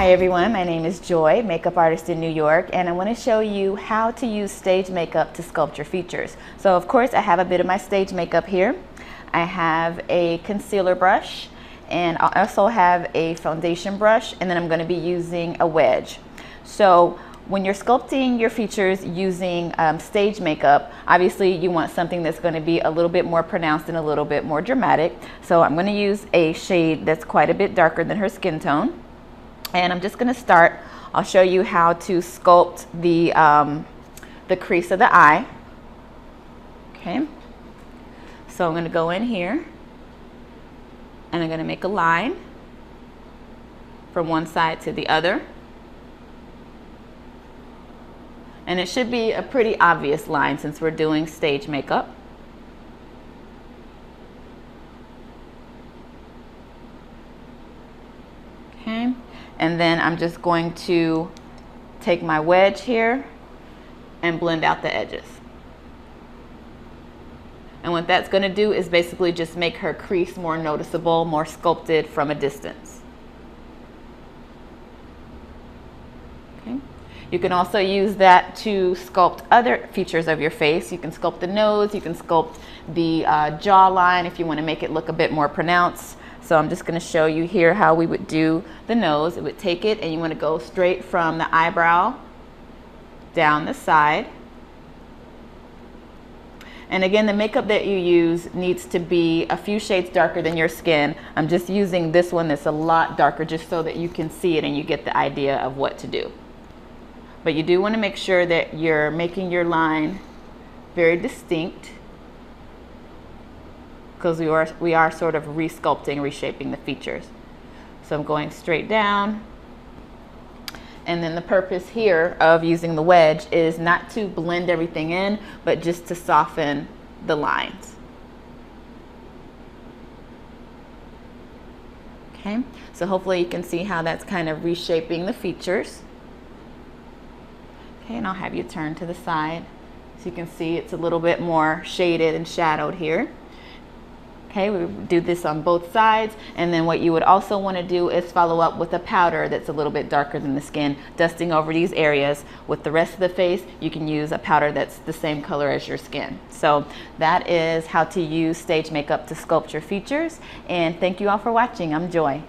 Hi everyone, my name is Joy, makeup artist in New York, and I want to show you how to use stage makeup to sculpt your features. So of course I have a bit of my stage makeup here. I have a concealer brush, and I also have a foundation brush, and then I'm going to be using a wedge. So when you're sculpting your features using stage makeup, obviously you want something that's going to be a little bit more pronounced and a little bit more dramatic. So I'm going to use a shade that's quite a bit darker than her skin tone. And I'm just going to start. I'll show you how to sculpt the crease of the eye. Okay. So I'm going to go in here and I'm going to make a line from one side to the other. And it should be a pretty obvious line since we're doing stage makeup. Okay. And then I'm just going to take my wedge here and blend out the edges. And what that's going to do is basically just make her crease more noticeable, more sculpted from a distance. Okay. You can also use that to sculpt other features of your face. You can sculpt the nose, you can sculpt the jawline if you want to make it look a bit more pronounced. So I'm just going to show you here how we would do the nose. It would take it and you want to go straight from the eyebrow down the side. And again, the makeup that you use needs to be a few shades darker than your skin. I'm just using this one that's a lot darker just so that you can see it and you get the idea of what to do. But you do want to make sure that you're making your line very distinct, because we are sort of re-sculpting, reshaping the features. So I'm going straight down. And then the purpose here of using the wedge is not to blend everything in, but just to soften the lines. Okay, so hopefully you can see how that's kind of reshaping the features. Okay, and I'll have you turn to the side so you can see it's a little bit more shaded and shadowed here. Okay, we do this on both sides, and then what you would also want to do is follow up with a powder that's a little bit darker than the skin, dusting over these areas. With the rest of the face, you can use a powder that's the same color as your skin. So that is how to use stage makeup to sculpt your features, and thank you all for watching. I'm Joy.